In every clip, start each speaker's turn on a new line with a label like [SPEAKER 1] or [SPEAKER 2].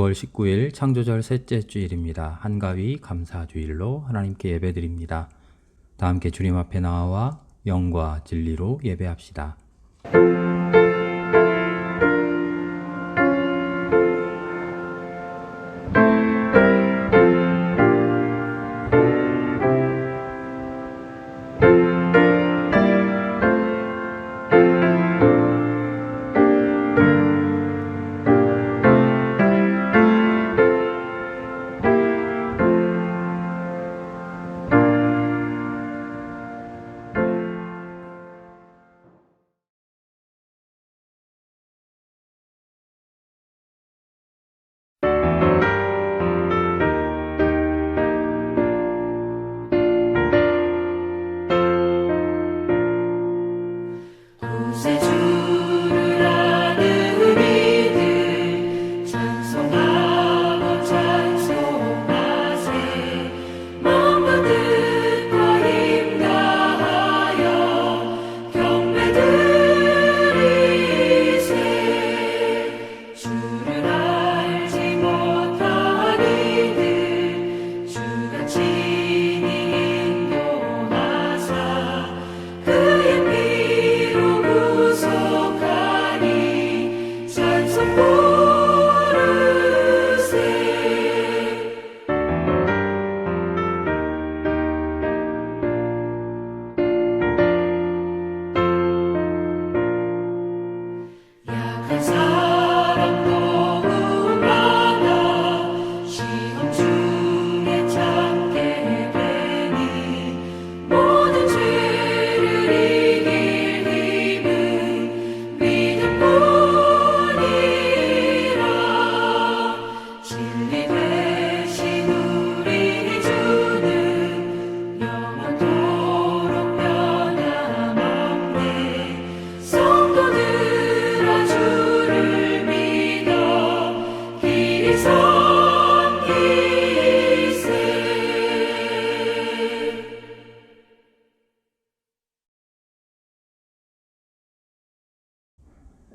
[SPEAKER 1] 6월 19일 창조절 셋째 주일입니다. 한가위 감사주일로 하나님께 예배드립니다. 다 함께 주님 앞에 나와 영과 진리로 예배합시다.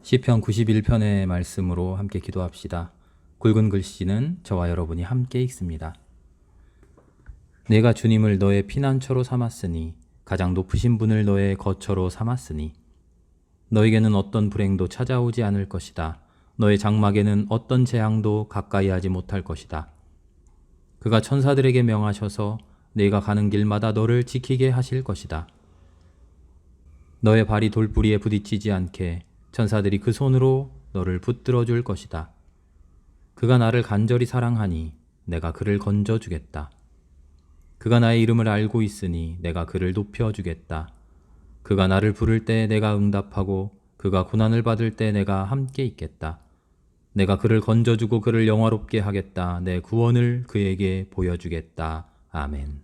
[SPEAKER 1] 시편 91편의 말씀으로 함께 기도합시다. 굵은 글씨는 저와 여러분이 함께 읽습니다. 내가 주님을 너의 피난처로 삼았으니 가장 높으신 분을 너의 거처로 삼았으니 너에게는 어떤 불행도 찾아오지 않을 것이다. 너의 장막에는 어떤 재앙도 가까이 하지 못할 것이다. 그가 천사들에게 명하셔서 네가 가는 길마다 너를 지키게 하실 것이다. 너의 발이 돌부리에 부딪히지 않게 천사들이 그 손으로 너를 붙들어 줄 것이다. 그가 나를 간절히 사랑하니 내가 그를 건져주겠다. 그가 나의 이름을 알고 있으니 내가 그를 높여주겠다. 그가 나를 부를 때 내가 응답하고 그가 고난을 받을 때 내가 함께 있겠다. 내가 그를 건져주고 그를 영화롭게 하겠다. 내 구원을 그에게 보여주겠다. 아멘.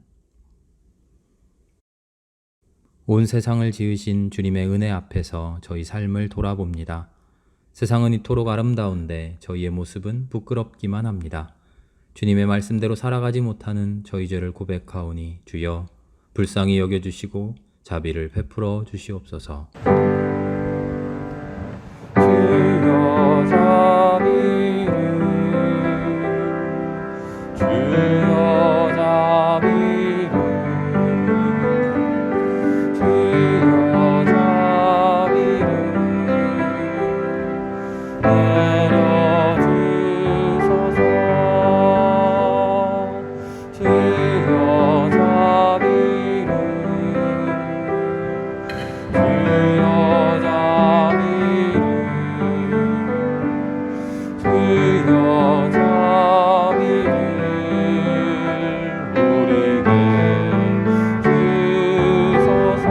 [SPEAKER 1] 온 세상을 지으신 주님의 은혜 앞에서 저희 삶을 돌아봅니다. 세상은 이토록 아름다운데 저희의 모습은 부끄럽기만 합니다. 주님의 말씀대로 살아가지 못하는 저희 죄를 고백하오니 주여 불쌍히 여겨주시고 자비를 베풀어 주시옵소서. 주여 자비를 주여 자비를 주여 자비를 내려주소서. 주여 자비를 주여 자비를 주여 자비를 우리에게 주소서.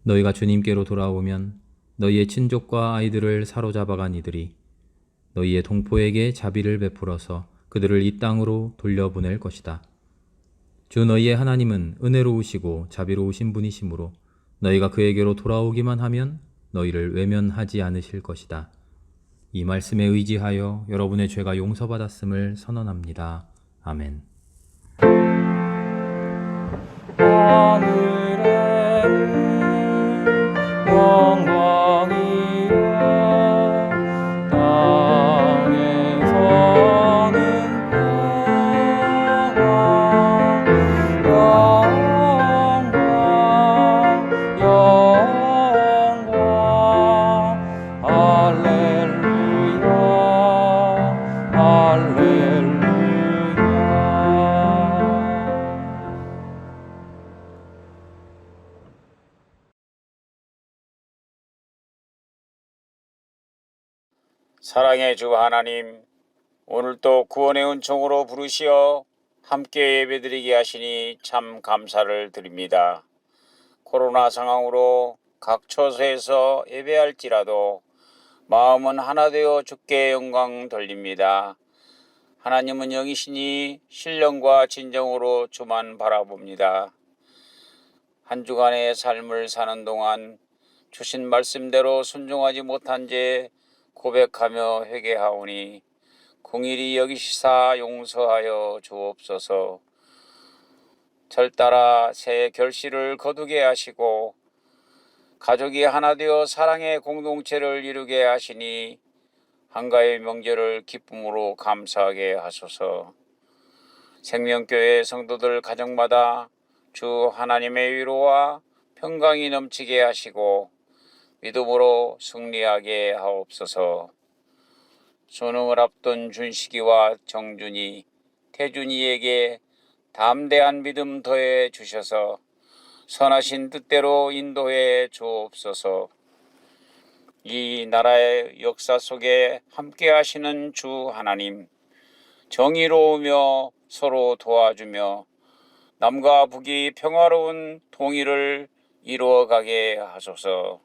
[SPEAKER 1] 너희가 주님께로 돌아오면 너희의 친족과 아이들을 사로잡아간 이들이 너희의 동포에게 자비를 베풀어서 그들을 이 땅으로 돌려보낼 것이다. 주 너희의 하나님은 은혜로우시고 자비로우신 분이시므로 너희가 그에게로 돌아오기만 하면 너희를 외면하지 않으실 것이다. 이 말씀에 의지하여 여러분의 죄가 용서받았음을 선언합니다. 아멘. 하늘에
[SPEAKER 2] 사랑의 주 하나님, 오늘도 구원의 은총으로 부르시어 함께 예배드리게 하시니 참 감사를 드립니다. 코로나 상황으로 각 처소에서 예배할지라도 마음은 하나 되어 주께 영광 돌립니다. 하나님은 영이시니 신령과 진정으로 주만 바라봅니다. 한 주간의 삶을 사는 동안 주신 말씀대로 순종하지 못한 죄 고백하며 회개하오니 공일이 여기시사 용서하여 주옵소서. 절따라 새 결실을 거두게 하시고 가족이 하나 되어 사랑의 공동체를 이루게 하시니 한가위 명절을 기쁨으로 감사하게 하소서. 생명교회 성도들 가정마다 주 하나님의 위로와 평강이 넘치게 하시고 믿음으로 승리하게 하옵소서. 수능을 앞둔 준식이와 정준이, 태준이에게 담대한 믿음 더해 주셔서 선하신 뜻대로 인도해 주옵소서. 이 나라의 역사 속에 함께 하시는 주 하나님, 정의로우며 서로 도와주며 남과 북이 평화로운 통일을 이루어가게 하소서.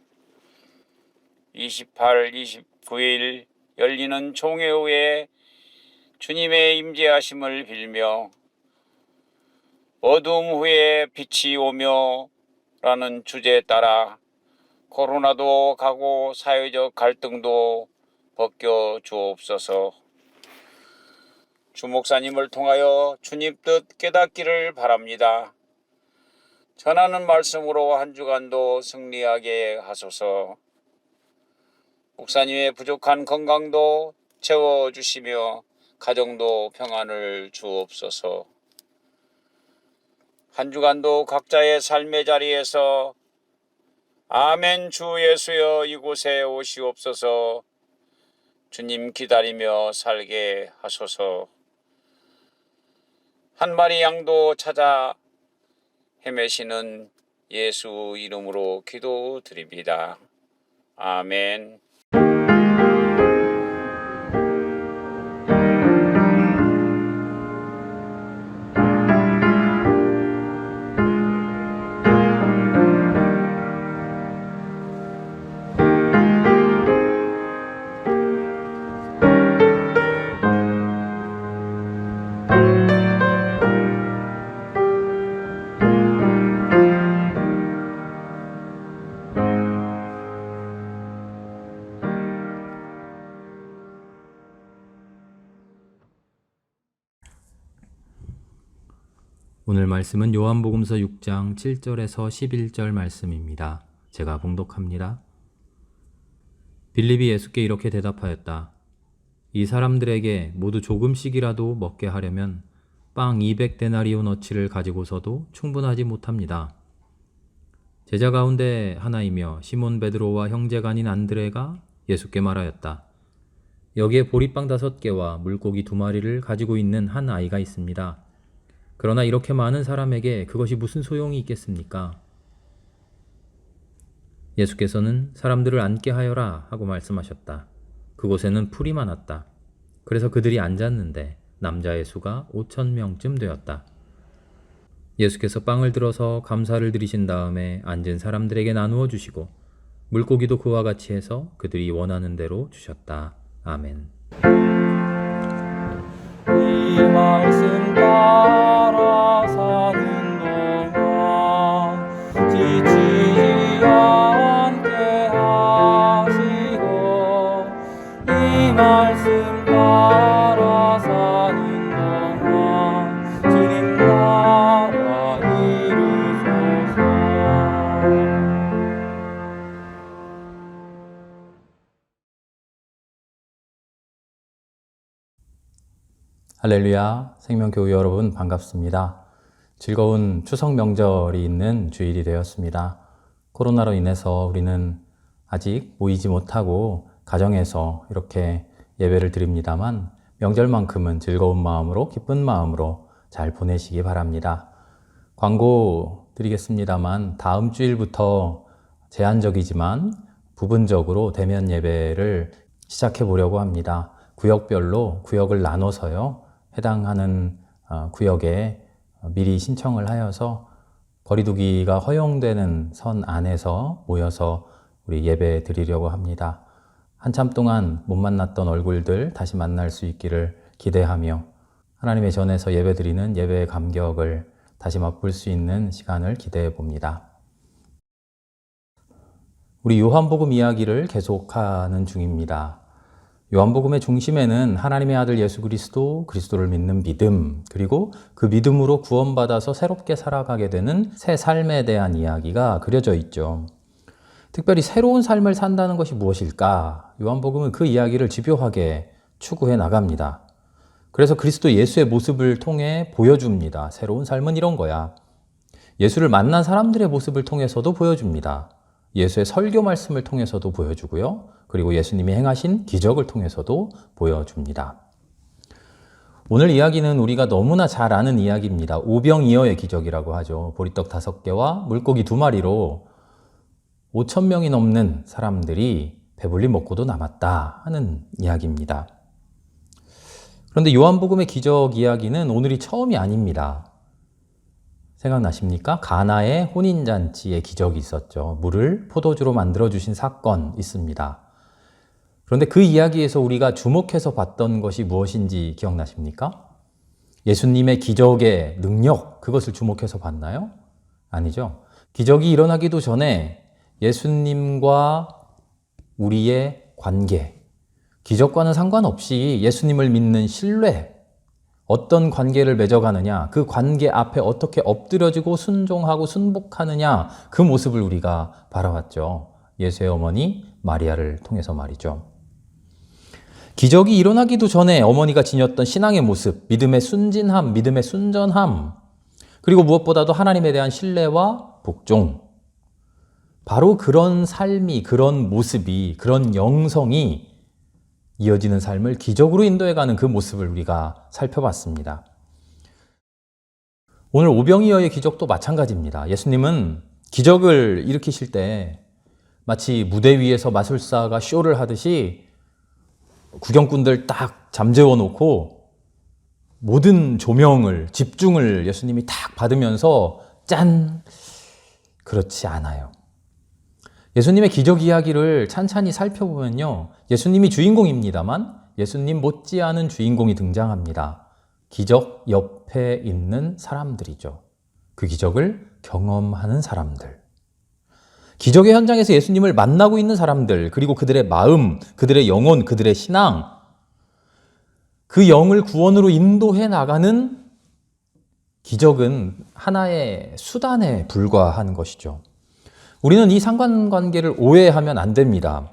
[SPEAKER 2] 28, 29일 열리는 총회 후에 주님의 임재하심을 빌며 어둠 후에 빛이 오며 라는 주제에 따라 코로나도 가고 사회적 갈등도 벗겨 주옵소서. 주 목사님을 통하여 주님 뜻 깨닫기를 바랍니다. 전하는 말씀으로 한 주간도 승리하게 하소서. 목사님의 부족한 건강도 채워주시며 가정도 평안을 주옵소서. 한 주간도 각자의 삶의 자리에서 아멘 주 예수여 이곳에 오시옵소서 주님 기다리며 살게 하소서. 한 마리 양도 찾아 헤매시는 예수 이름으로 기도드립니다. 아멘.
[SPEAKER 1] 오늘 말씀은 요한복음서 6장 7절에서 11절 말씀입니다. 제가 봉독합니다. 빌립이 예수께 이렇게 대답하였다. 이 사람들에게 모두 조금씩이라도 먹게 하려면 빵 200데나리오너치를 가지고서도 충분하지 못합니다. 제자 가운데 하나이며 시몬 베드로와 형제가 아닌 안드레가 예수께 말하였다. 여기에 보리빵 5개와 물고기 2마리를 가지고 있는 한 아이가 있습니다. 그러나 이렇게 많은 사람에게 그것이 무슨 소용이 있겠습니까? 예수께서는 사람들을 앉게 하여라 하고 말씀하셨다. 그곳에는 풀이 많았다. 그래서 그들이 앉았는데 남자의 수가 5,000명쯤 되었다. 예수께서 빵을 들어서 감사를 드리신 다음에 앉은 사람들에게 나누어 주시고 물고기도 그와 같이 해서 그들이 원하는 대로 주셨다. 아멘.
[SPEAKER 3] 이 말씀 따라 사는 동안 지치지 않게 하시고 이 말씀 따라 사는 동안 주님 나라 이루소서.
[SPEAKER 1] 할렐루야, 생명교회 여러분 반갑습니다. 즐거운 추석 명절이 있는 주일이 되었습니다. 코로나로 인해서 우리는 아직 모이지 못하고 가정에서 이렇게 예배를 드립니다만 명절만큼은 즐거운 마음으로 기쁜 마음으로 잘 보내시기 바랍니다. 광고 드리겠습니다만 다음 주일부터 제한적이지만 부분적으로 대면 예배를 시작해 보려고 합니다. 구역별로 구역을 나눠서요. 해당하는 구역에 미리 신청을 하여서 거리두기가 허용되는 선 안에서 모여서 우리 예배 드리려고 합니다. 한참 동안 못 만났던 얼굴들 다시 만날 수 있기를 기대하며 하나님의 전에서 예배 드리는 예배의 감격을 다시 맛볼 수 있는 시간을 기대해 봅니다. 우리 요한복음 이야기를 계속하는 중입니다. 요한복음의 중심에는 하나님의 아들 예수 그리스도를 믿는 믿음, 그리고 그 믿음으로 구원받아서 새롭게 살아가게 되는 새 삶에 대한 이야기가 그려져 있죠. 특별히 새로운 삶을 산다는 것이 무엇일까? 요한복음은 그 이야기를 집요하게 추구해 나갑니다. 그래서 그리스도 예수의 모습을 통해 보여줍니다. 새로운 삶은 이런 거야. 예수를 만난 사람들의 모습을 통해서도 보여줍니다. 예수의 설교 말씀을 통해서도 보여주고요. 그리고 예수님이 행하신 기적을 통해서도 보여줍니다. 오늘 이야기는 우리가 너무나 잘 아는 이야기입니다. 오병이어의 기적이라고 하죠. 보리떡 5개와 물고기 2마리로 5,000명이 넘는 사람들이 배불리 먹고도 남았다 하는 이야기입니다. 그런데 요한복음의 기적 이야기는 오늘이 처음이 아닙니다. 생각나십니까? 가나의 혼인잔치의 기적이 있었죠. 물을 포도주로 만들어주신 사건 있습니다. 그런데 그 이야기에서 우리가 주목해서 봤던 것이 무엇인지 기억나십니까? 예수님의 기적의 능력, 그것을 주목해서 봤나요? 아니죠. 기적이 일어나기도 전에 예수님과 우리의 관계, 기적과는 상관없이 예수님을 믿는 신뢰, 어떤 관계를 맺어가느냐, 그 관계 앞에 어떻게 엎드려지고 순종하고 순복하느냐, 그 모습을 우리가 바라봤죠. 예수의 어머니 마리아를 통해서 말이죠. 기적이 일어나기도 전에 어머니가 지녔던 신앙의 모습, 믿음의 순진함, 믿음의 순전함, 그리고 무엇보다도 하나님에 대한 신뢰와 복종, 바로 그런 삶이, 그런 모습이, 그런 영성이 이어지는 삶을 기적으로 인도해가는 그 모습을 우리가 살펴봤습니다. 오늘 오병이어의 기적도 마찬가지입니다. 예수님은 기적을 일으키실 때 마치 무대 위에서 마술사가 쇼를 하듯이 구경꾼들 딱 잠재워 놓고 모든 조명을, 집중을 예수님이 딱 받으면서 짠! 그렇지 않아요. 예수님의 기적 이야기를 찬찬히 살펴보면요. 예수님이 주인공입니다만 예수님 못지않은 주인공이 등장합니다. 기적 옆에 있는 사람들이죠. 그 기적을 경험하는 사람들. 기적의 현장에서 예수님을 만나고 있는 사람들, 그리고 그들의 마음, 그들의 영혼, 그들의 신앙, 그 영을 구원으로 인도해 나가는 기적은 하나의 수단에 불과한 것이죠. 우리는 이 상관관계를 오해하면 안 됩니다.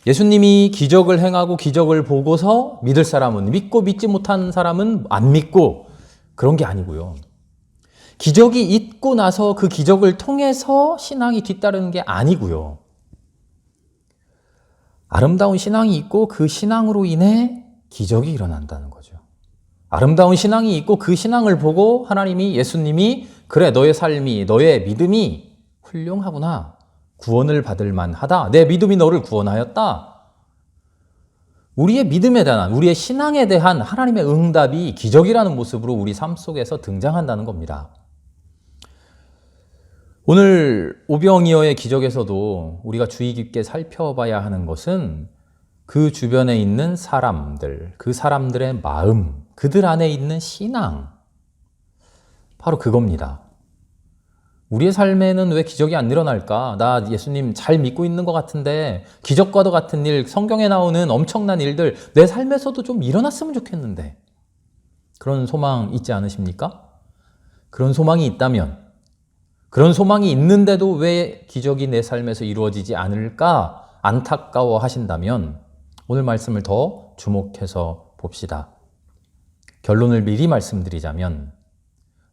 [SPEAKER 1] 예수님이 기적을 행하고 기적을 보고서 믿을 사람은 믿고 믿지 못한 사람은 안 믿고 그런 게 아니고요. 기적이 있고 나서 그 기적을 통해서 신앙이 뒤따르는 게 아니고요. 아름다운 신앙이 있고 그 신앙으로 인해 기적이 일어난다는 거죠. 아름다운 신앙이 있고 그 신앙을 보고 하나님이, 예수님이 그래 너의 삶이, 너의 믿음이 훌륭하구나. 구원을 받을 만하다. 내 믿음이 너를 구원하였다. 우리의 믿음에 대한, 우리의 신앙에 대한 하나님의 응답이 기적이라는 모습으로 우리 삶 속에서 등장한다는 겁니다. 오늘 오병이어의 기적에서도 우리가 주의 깊게 살펴봐야 하는 것은 그 주변에 있는 사람들, 그 사람들의 마음, 그들 안에 있는 신앙, 바로 그겁니다. 우리의 삶에는 왜 기적이 안 일어날까? 나 예수님 잘 믿고 있는 것 같은데 기적과도 같은 일, 성경에 나오는 엄청난 일들 내 삶에서도 좀 일어났으면 좋겠는데 그런 소망 있지 않으십니까? 그런 소망이 있다면, 그런 소망이 있는데도 왜 기적이 내 삶에서 이루어지지 않을까 안타까워 하신다면 오늘 말씀을 더 주목해서 봅시다. 결론을 미리 말씀드리자면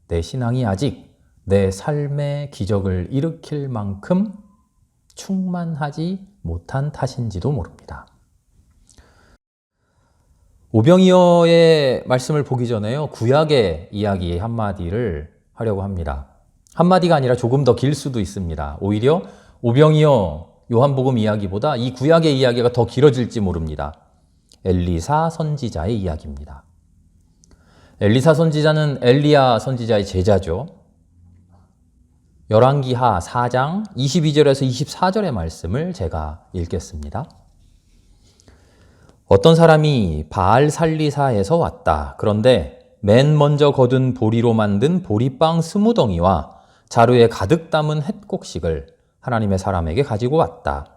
[SPEAKER 1] 내 신앙이 아직 내 삶의 기적을 일으킬 만큼 충만하지 못한 탓인지도 모릅니다. 오병이어의 말씀을 보기 전에요, 구약의 이야기 한마디를 하려고 합니다. 한마디가 아니라 조금 더 길 수도 있습니다. 오히려 오병이어 요한복음 이야기보다 이 구약의 이야기가 더 길어질지 모릅니다. 엘리사 선지자의 이야기입니다. 엘리사 선지자는 엘리야 선지자의 제자죠. 열왕기하 4장 22절에서 24절의 말씀을 제가 읽겠습니다. 어떤 사람이 바알 살리사에서 왔다. 그런데 맨 먼저 거둔 보리로 만든 보리빵 20덩이와 자루에 가득 담은 햇곡식을 하나님의 사람에게 가지고 왔다.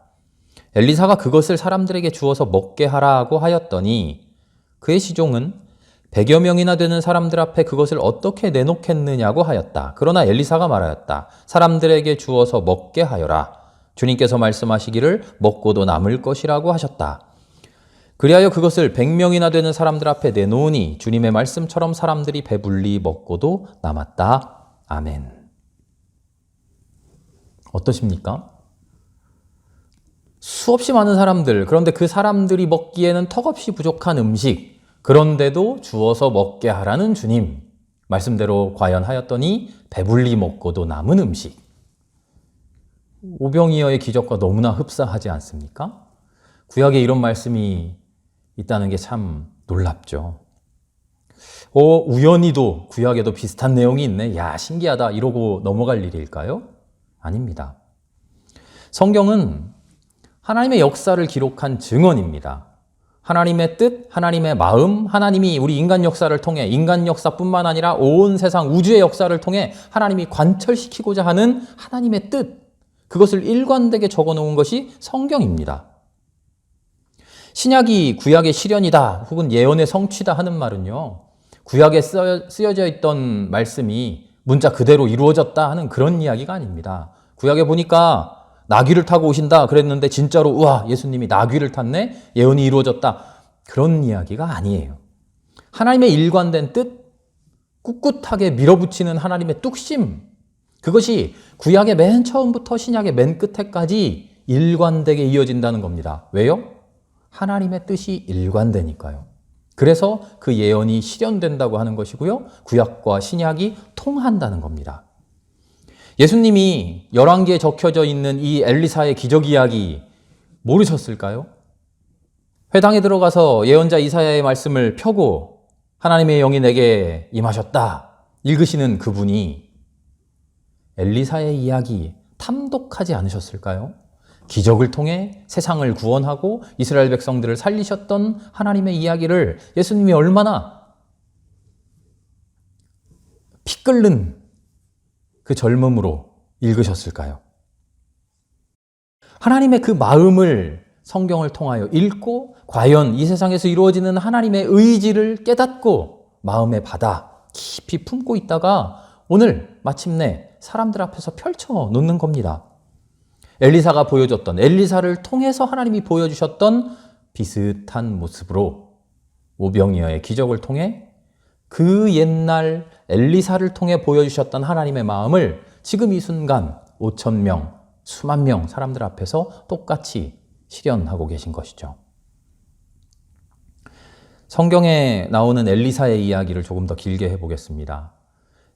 [SPEAKER 1] 엘리사가 그것을 사람들에게 주어서 먹게 하라고 하였더니 그의 시종은 100여 명이나 되는 사람들 앞에 그것을 어떻게 내놓겠느냐고 하였다. 그러나 엘리사가 말하였다. 사람들에게 주어서 먹게 하여라. 주님께서 말씀하시기를 먹고도 남을 것이라고 하셨다. 그리하여 그것을 100명이나 되는 사람들 앞에 내놓으니 주님의 말씀처럼 사람들이 배불리 먹고도 남았다. 아멘. 어떠십니까? 수없이 많은 사람들, 그런데 그 사람들이 먹기에는 턱없이 부족한 음식, 그런데도 주어서 먹게 하라는 주님, 말씀대로 과연 하였더니 배불리 먹고도 남은 음식. 오병이어의 기적과 너무나 흡사하지 않습니까? 구약에 이런 말씀이 있다는 게 참 놀랍죠. 우연히도 구약에도 비슷한 내용이 있네. 야, 신기하다. 이러고 넘어갈 일일까요? 아닙니다. 성경은 하나님의 역사를 기록한 증언입니다. 하나님의 뜻, 하나님의 마음, 하나님이 우리 인간 역사를 통해, 인간 역사뿐만 아니라 온 세상 우주의 역사를 통해 하나님이 관철시키고자 하는 하나님의 뜻, 그것을 일관되게 적어놓은 것이 성경입니다. 신약이 구약의 실현이다 혹은 예언의 성취다 하는 말은요, 구약에 쓰여져 있던 말씀이 문자 그대로 이루어졌다 하는 그런 이야기가 아닙니다. 구약에 보니까 나귀를 타고 오신다 그랬는데 진짜로 우와, 예수님이 나귀를 탔네? 예언이 이루어졌다. 그런 이야기가 아니에요. 하나님의 일관된 뜻, 꿋꿋하게 밀어붙이는 하나님의 뚝심, 그것이 구약의 맨 처음부터 신약의 맨 끝에까지 일관되게 이어진다는 겁니다. 왜요? 하나님의 뜻이 일관되니까요. 그래서 그 예언이 실현된다고 하는 것이고요. 구약과 신약이 통한다는 겁니다. 예수님이 열왕기에 적혀져 있는 이 엘리사의 기적 이야기 모르셨을까요? 회당에 들어가서 예언자 이사야의 말씀을 펴고 하나님의 영이 내게 임하셨다 읽으시는 그분이 엘리사의 이야기 탐독하지 않으셨을까요? 기적을 통해 세상을 구원하고 이스라엘 백성들을 살리셨던 하나님의 이야기를 예수님이 얼마나 피 끓는 그 젊음으로 읽으셨을까요? 하나님의 그 마음을 성경을 통하여 읽고 과연 이 세상에서 이루어지는 하나님의 의지를 깨닫고 마음에 받아 깊이 품고 있다가 오늘 마침내 사람들 앞에서 펼쳐 놓는 겁니다. 엘리사가 보여줬던, 엘리사를 통해서 하나님이 보여주셨던 비슷한 모습으로 오병이어의 기적을 통해 그 옛날 엘리사를 통해 보여주셨던 하나님의 마음을 지금 이 순간 5,000명, 수만 명 사람들 앞에서 똑같이 실현하고 계신 것이죠. 성경에 나오는 엘리사의 이야기를 조금 더 길게 해보겠습니다.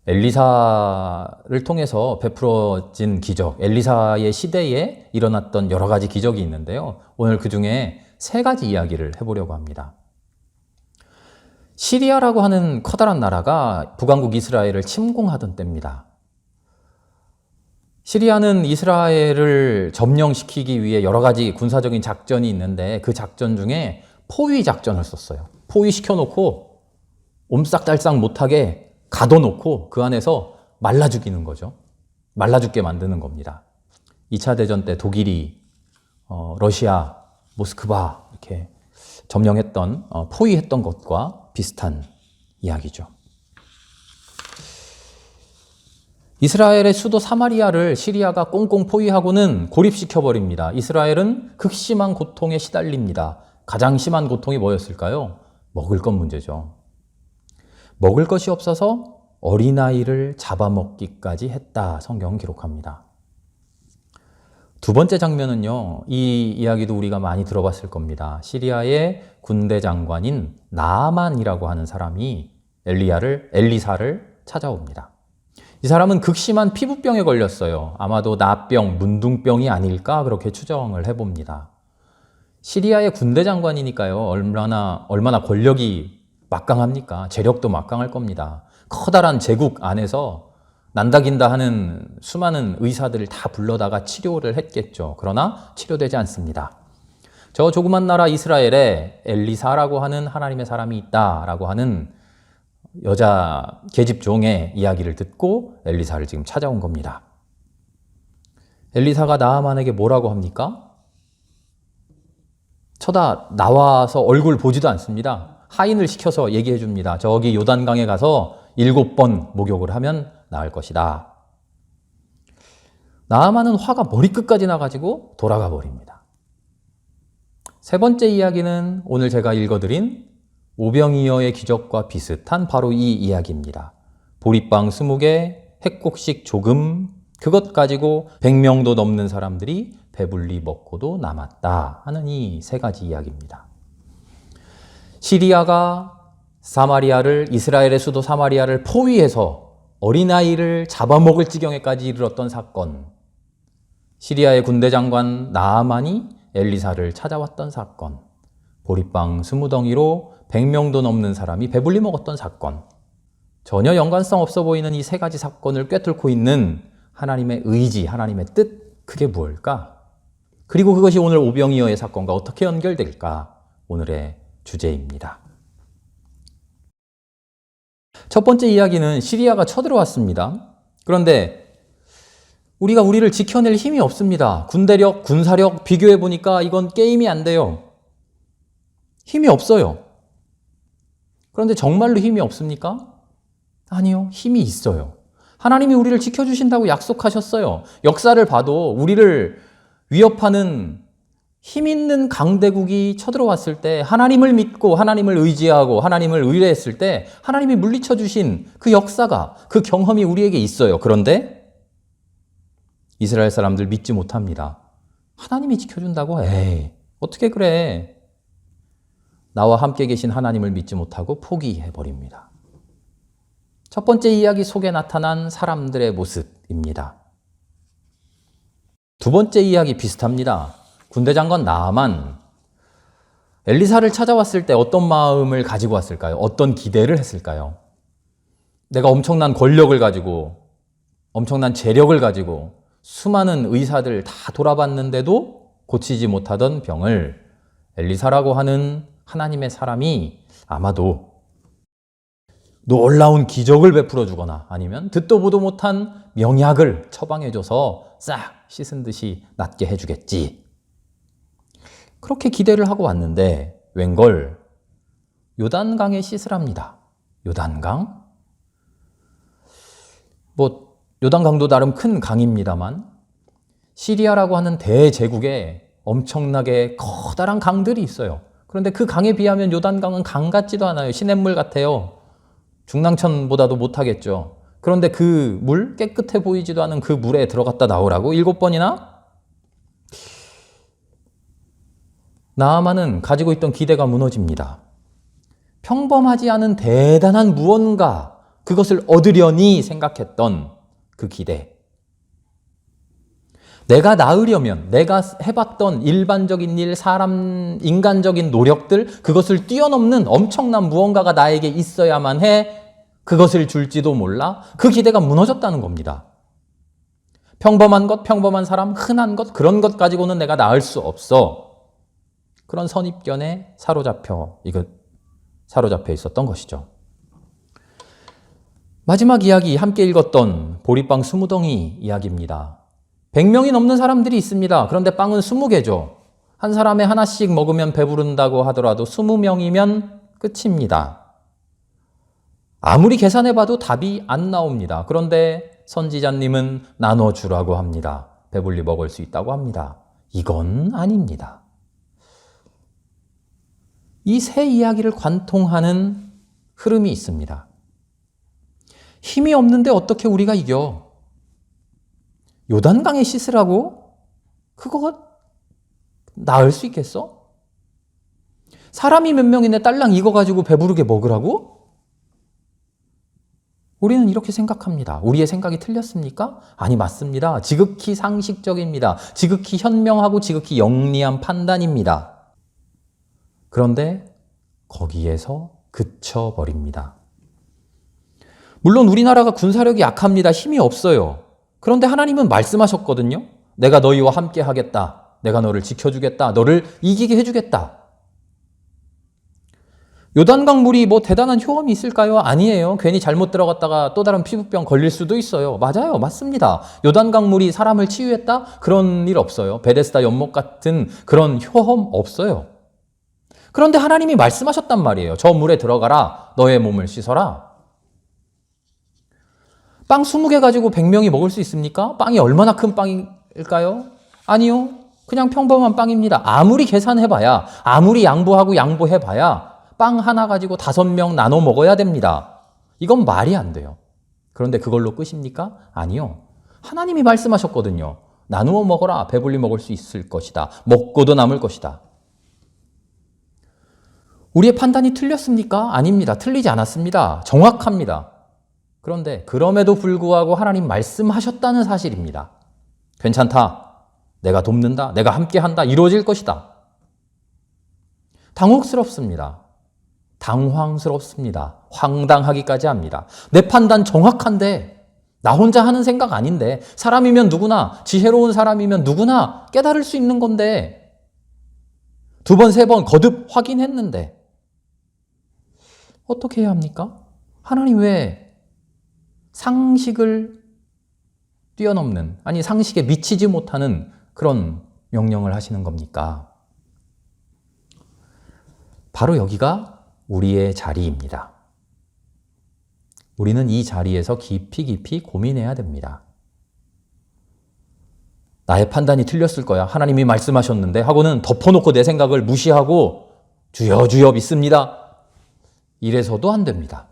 [SPEAKER 1] 엘리사를 통해서 베풀어진 기적, 엘리사의 시대에 일어났던 여러 가지 기적이 있는데요. 오늘 그 중에 3가지 이야기를 해보려고 합니다. 시리아라고 하는 커다란 나라가 북왕국 이스라엘을 침공하던 때입니다. 시리아는 이스라엘을 점령시키기 위해 여러 가지 군사적인 작전이 있는데 그 작전 중에 포위 작전을 썼어요. 포위시켜놓고 옴싹달싹 못하게 가둬놓고 그 안에서 말라 죽이는 거죠. 말라 죽게 만드는 겁니다. 2차 대전 때 독일이 러시아, 모스크바 이렇게 점령했던, 포위했던 것과 비슷한 이야기죠. 이스라엘의 수도 사마리아를 시리아가 꽁꽁 포위하고는 고립시켜버립니다. 이스라엘은 극심한 고통에 시달립니다. 가장 심한 고통이 뭐였을까요? 먹을 것 문제죠. 먹을 것이 없어서 어린아이를 잡아먹기까지 했다. 성경은 기록합니다. 두 번째 장면은요, 이 이야기도 우리가 많이 들어봤을 겁니다. 시리아의 군대 장관인 나아만이라고 하는 사람이 엘리사를 찾아옵니다. 이 사람은 극심한 피부병에 걸렸어요. 아마도 나병, 문둥병이 아닐까 그렇게 추정을 해봅니다. 시리아의 군대 장관이니까요, 얼마나 권력이 막강합니까? 재력도 막강할 겁니다. 커다란 제국 안에서 난다긴다 하는 수많은 의사들을 다 불러다가 치료를 했겠죠. 그러나 치료되지 않습니다. 저 조그만 나라 이스라엘에 엘리사라고 하는 하나님의 사람이 있다라고 하는 여자 계집종의 이야기를 듣고 엘리사를 지금 찾아온 겁니다. 엘리사가 나아만에게 뭐라고 합니까? 나와서 얼굴 보지도 않습니다. 하인을 시켜서 얘기해 줍니다. 저기 요단강에 가서 7번 목욕을 하면 나을 것이다. 나아만은 화가 머리끝까지 나가지고 돌아가 버립니다. 세 번째 이야기는 오늘 제가 읽어드린 오병이어의 기적과 비슷한 바로 이 이야기입니다. 보리빵 20개, 핵곡식 조금, 그것 가지고 100명도 넘는 사람들이 배불리 먹고도 남았다 하는 이 세 가지 이야기입니다. 시리아가 이스라엘의 수도 사마리아를 포위해서 어린아이를 잡아먹을 지경에까지 이르렀던 사건, 시리아의 군대 장관 나아만이 엘리사를 찾아왔던 사건, 보리빵 20덩이로 100명도 넘는 사람이 배불리 먹었던 사건, 전혀 연관성 없어 보이는 이 세 가지 사건을 꿰뚫고 있는 하나님의 의지, 하나님의 뜻, 그게 무엇일까? 그리고 그것이 오늘 오병이어의 사건과 어떻게 연결될까? 오늘의 주제입니다. 첫 번째 이야기는 시리아가 쳐들어왔습니다. 그런데 우리를 지켜낼 힘이 없습니다. 군대력, 군사력 비교해 보니까 이건 게임이 안 돼요. 힘이 없어요. 그런데 정말로 힘이 없습니까? 아니요, 힘이 있어요. 하나님이 우리를 지켜주신다고 약속하셨어요. 역사를 봐도 우리를 위협하는 힘 있는 강대국이 쳐들어왔을 때 하나님을 믿고 하나님을 의지하고 하나님을 의뢰했을 때 하나님이 물리쳐 주신 그 역사가, 그 경험이 우리에게 있어요. 그런데 이스라엘 사람들 믿지 못합니다. 하나님이 지켜준다고? 에이, 어떻게 그래? 나와 함께 계신 하나님을 믿지 못하고 포기해버립니다. 첫 번째 이야기 속에 나타난 사람들의 모습입니다. 두 번째 이야기 비슷합니다. 군대 장관 나아만, 엘리사를 찾아왔을 때 어떤 마음을 가지고 왔을까요? 어떤 기대를 했을까요? 내가 엄청난 권력을 가지고, 엄청난 재력을 가지고 수많은 의사들 다 돌아봤는데도 고치지 못하던 병을 엘리사라고 하는 하나님의 사람이 아마도 놀라운 기적을 베풀어 주거나 아니면 듣도 보도 못한 명약을 처방해줘서 싹 씻은 듯이 낫게 해주겠지. 그렇게 기대를 하고 왔는데 웬걸 요단강에 씻으랍니다. 요단강? 요단강도 나름 큰 강입니다만 시리아라고 하는 대제국에 엄청나게 커다란 강들이 있어요. 그런데 그 강에 비하면 요단강은 강 같지도 않아요. 시냇물 같아요. 중랑천보다도 못하겠죠. 그런데 그 물, 깨끗해 보이지도 않은 그 물에 들어갔다 나오라고 7번이나? 나아만은 가지고 있던 기대가 무너집니다. 평범하지 않은 대단한 무언가, 그것을 얻으려니 생각했던 그 기대. 내가 나으려면 내가 해봤던 일반적인 일, 인간적인 노력들, 그것을 뛰어넘는 엄청난 무언가가 나에게 있어야만 해 그것을 줄지도 몰라. 그 기대가 무너졌다는 겁니다. 평범한 것, 평범한 사람, 흔한 것, 그런 것 가지고는 내가 나을 수 없어. 그런 선입견에 사로잡혀 있었던 것이죠. 마지막 이야기, 함께 읽었던 보리빵 20덩이 이야기입니다. 100명이 넘는 사람들이 있습니다. 그런데 빵은 20개죠. 한 사람에 하나씩 먹으면 배부른다고 하더라도 20명이면 끝입니다. 아무리 계산해봐도 답이 안 나옵니다. 그런데 선지자님은 나눠주라고 합니다. 배불리 먹을 수 있다고 합니다. 이건 아닙니다. 이 세 이야기를 관통하는 흐름이 있습니다. 힘이 없는데 어떻게 우리가 이겨? 요단강에 씻으라고? 그거 나을 수 있겠어? 사람이 몇 명인데 딸랑 익어가지고 배부르게 먹으라고? 우리는 이렇게 생각합니다. 우리의 생각이 틀렸습니까? 아니, 맞습니다. 지극히 상식적입니다. 지극히 현명하고 지극히 영리한 판단입니다. 그런데 거기에서 그쳐버립니다. 물론 우리나라가 군사력이 약합니다. 힘이 없어요. 그런데 하나님은 말씀하셨거든요. 내가 너희와 함께 하겠다. 내가 너를 지켜주겠다. 너를 이기게 해주겠다. 요단강 물이 뭐 대단한 효험이 있을까요? 아니에요. 괜히 잘못 들어갔다가 또 다른 피부병 걸릴 수도 있어요. 맞아요. 맞습니다. 요단강 물이 사람을 치유했다? 그런 일 없어요. 베데스다 연못 같은 그런 효험 없어요. 그런데 하나님이 말씀하셨단 말이에요. 저 물에 들어가라. 너의 몸을 씻어라. 빵 20개 가지고 100명이 먹을 수 있습니까? 빵이 얼마나 큰 빵일까요? 아니요. 그냥 평범한 빵입니다. 아무리 계산해봐야, 아무리 양보해봐야 빵 하나 가지고 5명 나눠 먹어야 됩니다. 이건 말이 안 돼요. 그런데 그걸로 끝입니까? 아니요. 하나님이 말씀하셨거든요. 나누어 먹어라. 배불리 먹을 수 있을 것이다. 먹고도 남을 것이다. 우리의 판단이 틀렸습니까? 아닙니다. 틀리지 않았습니다. 정확합니다. 그런데 그럼에도 불구하고 하나님 말씀하셨다는 사실입니다. 괜찮다. 내가 돕는다. 내가 함께한다. 이루어질 것이다. 당혹스럽습니다. 당황스럽습니다. 황당하기까지 합니다. 내 판단 정확한데 나 혼자 하는 생각 아닌데 사람이면 누구나 지혜로운 사람이면 누구나 깨달을 수 있는 건데 2번, 3번 거듭 확인했는데 어떻게 해야 합니까? 하나님 왜 상식을 뛰어넘는, 아니 상식에 미치지 못하는 그런 명령을 하시는 겁니까? 바로 여기가 우리의 자리입니다. 우리는 이 자리에서 깊이 고민해야 됩니다. 나의 판단이 틀렸을 거야. 하나님이 말씀하셨는데 하고는 덮어놓고 내 생각을 무시하고 주여 믿습니다. 이래서도 안 됩니다.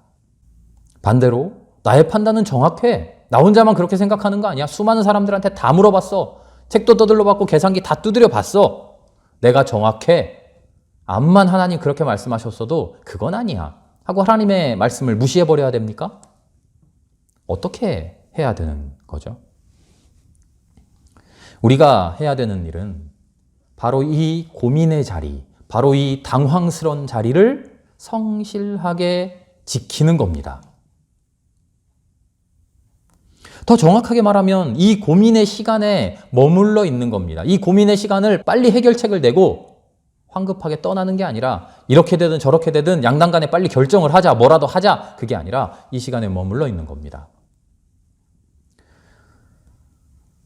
[SPEAKER 1] 반대로 나의 판단은 정확해. 나 혼자만 그렇게 생각하는 거 아니야. 수많은 사람들한테 다 물어봤어. 책도 떠들러 봤고 계산기 다 두드려 봤어. 내가 정확해. 암만 하나님 그렇게 말씀하셨어도 그건 아니야 하고 하나님의 말씀을 무시해버려야 됩니까? 어떻게 해야 되는 거죠? 우리가 해야 되는 일은 바로 이 고민의 자리, 바로 이 당황스러운 자리를 성실하게 지키는 겁니다. 더 정확하게 말하면 이 고민의 시간에 머물러 있는 겁니다. 이 고민의 시간을 빨리 해결책을 내고 황급하게 떠나는 게 아니라 이렇게 되든 저렇게 되든 양당간에 빨리 결정을 하자, 뭐라도 하자, 그게 아니라 이 시간에 머물러 있는 겁니다.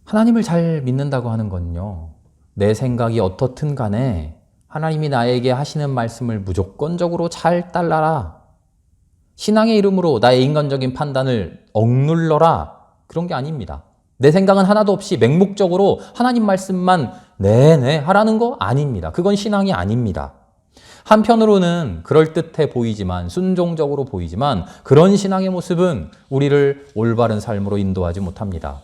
[SPEAKER 1] 하나님을 잘 믿는다고 하는 건요, 내 생각이 어떻든 간에 하나님이 나에게 하시는 말씀을 무조건적으로 잘 따라라. 신앙의 이름으로 나의 인간적인 판단을 억눌러라. 그런 게 아닙니다. 내 생각은 하나도 없이 맹목적으로 하나님 말씀만 네네 하라는 거 아닙니다. 그건 신앙이 아닙니다. 한편으로는 그럴듯해 보이지만, 순종적으로 보이지만 그런 신앙의 모습은 우리를 올바른 삶으로 인도하지 못합니다.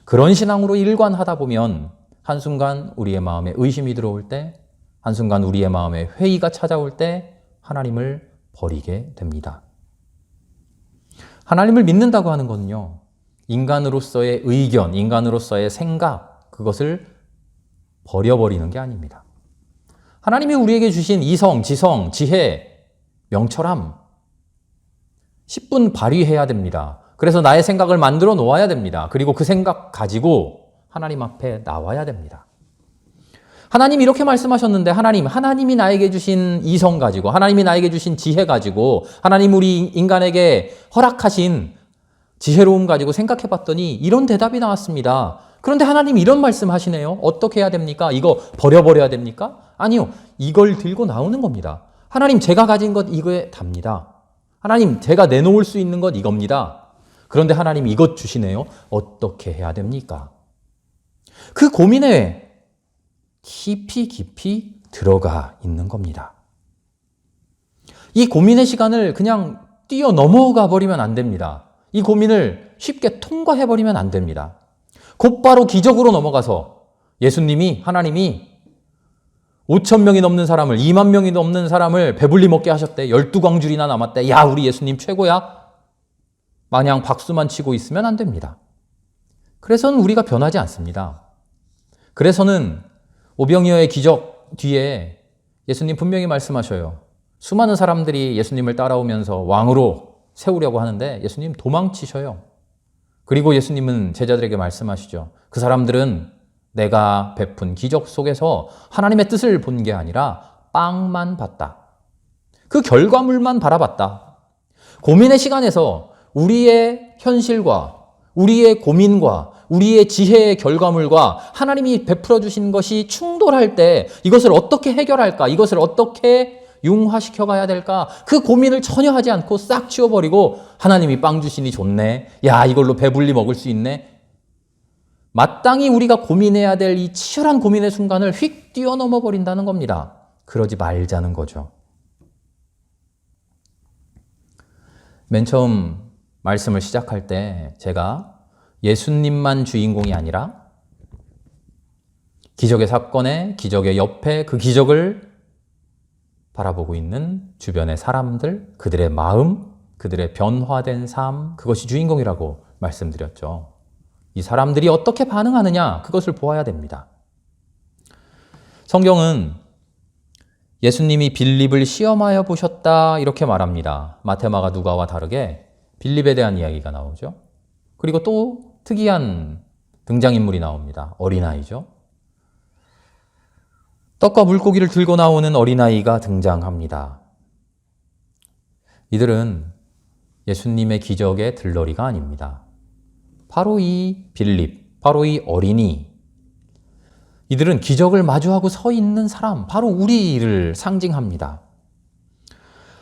[SPEAKER 1] 그런 신앙으로 일관하다 보면 한순간 우리의 마음에 의심이 들어올 때, 한순간 우리의 마음에 회의가 찾아올 때 하나님을 버리게 됩니다. 하나님을 믿는다고 하는 건요, 인간으로서의 의견, 인간으로서의 생각, 그것을 버려버리는 게 아닙니다. 하나님이 우리에게 주신 이성, 지성, 지혜, 명철함 10분 발휘해야 됩니다. 그래서 나의 생각을 만들어 놓아야 됩니다. 그리고 그 생각 가지고 하나님 앞에 나와야 됩니다. 하나님이 이렇게 말씀하셨는데 하나님이 나에게 주신 이성 가지고, 하나님이 나에게 주신 지혜 가지고, 하나님 우리 인간에게 허락하신 지혜로움 가지고 생각해 봤더니 이런 대답이 나왔습니다. 그런데 하나님이 이런 말씀 하시네요. 어떻게 해야 됩니까? 이거 버려버려야 됩니까? 아니요. 이걸 들고 나오는 겁니다. 하나님, 제가 가진 것 이거에 답니다. 하나님, 제가 내놓을 수 있는 것 이겁니다. 그런데 하나님이 이것 주시네요. 어떻게 해야 됩니까? 그 고민에 깊이 들어가 있는 겁니다. 이 고민의 시간을 그냥 뛰어넘어가 버리면 안 됩니다. 이 고민을 쉽게 통과해 버리면 안 됩니다. 곧바로 기적으로 넘어가서 예수님이, 하나님이 5천 명이 넘는 사람을, 2만 명이 넘는 사람을 배불리 먹게 하셨대. 12광줄이나 남았대. 야, 우리 예수님 최고야. 마냥 박수만 치고 있으면 안 됩니다. 그래서는 우리가 변하지 않습니다. 그래서는 오병이어의 기적 뒤에 예수님 분명히 말씀하셔요. 수많은 사람들이 예수님을 따라오면서 왕으로 세우려고 하는데 예수님 도망치셔요. 그리고 예수님은 제자들에게 말씀하시죠. 그 사람들은 내가 베푼 기적 속에서 하나님의 뜻을 본 게 아니라 빵만 봤다. 그 결과물만 바라봤다. 고민의 시간에서 우리의 현실과 우리의 고민과 우리의 지혜의 결과물과 하나님이 베풀어 주신 것이 충돌할 때 이것을 어떻게 해결할까? 이것을 어떻게 융화시켜 가야 될까? 그 고민을 전혀 하지 않고 싹 치워버리고 하나님이 빵 주시니 좋네. 야, 이걸로 배불리 먹을 수 있네. 마땅히 우리가 고민해야 될 이 치열한 고민의 순간을 휙 뛰어넘어 버린다는 겁니다. 그러지 말자는 거죠. 맨 처음 말씀을 시작할 때 제가 예수님만 주인공이 아니라 기적의 사건에, 기적의 옆에 그 기적을 바라보고 있는 주변의 사람들, 그들의 마음, 그들의 변화된 삶, 그것이 주인공이라고 말씀드렸죠. 이 사람들이 어떻게 반응하느냐, 그것을 보아야 됩니다. 성경은 예수님이 빌립을 시험하여 보셨다 이렇게 말합니다. 마테마가 누가와 다르게 빌립에 대한 이야기가 나오죠. 그리고 또 특이한 등장인물이 나옵니다. 어린아이죠. 떡과 물고기를 들고 나오는 어린아이가 등장합니다. 이들은 예수님의 기적의 들러리가 아닙니다. 바로 이 빌립, 바로 이 어린이, 이들은 기적을 마주하고 서 있는 사람, 바로 우리를 상징합니다.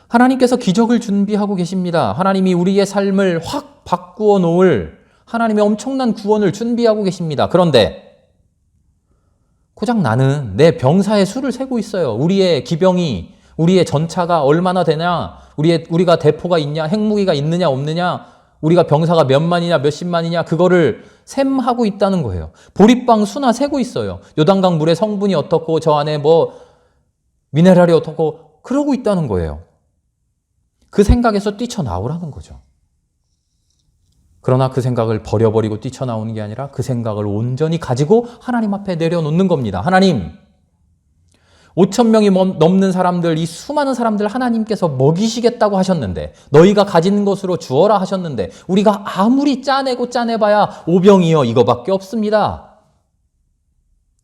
[SPEAKER 1] 하나님께서 기적을 준비하고 계십니다. 하나님이 우리의 삶을 확 바꾸어 놓을 하나님의 엄청난 구원을 준비하고 계십니다. 그런데 고작 나는 내 병사의 수를 세고 있어요. 우리의 기병이, 우리의 전차가 얼마나 되냐, 우리가 대포가 있냐, 핵무기가 있느냐 없느냐, 우리가 병사가 몇 만이냐 몇십만이냐 그거를 셈하고 있다는 거예요. 보리빵 수나 세고 있어요. 요단강 물의 성분이 어떻고 저 안에 뭐 미네랄이 어떻고 그러고 있다는 거예요. 그 생각에서 뛰쳐나오라는 거죠. 그러나 그 생각을 버려버리고 뛰쳐나오는 게 아니라 그 생각을 온전히 가지고 하나님 앞에 내려놓는 겁니다. 하나님, 5천 명이 넘는 사람들, 이 수많은 사람들 하나님께서 먹이시겠다고 하셨는데, 너희가 가진 것으로 주어라 하셨는데, 우리가 아무리 짜내고 짜내봐야 오병이어 이거밖에 없습니다.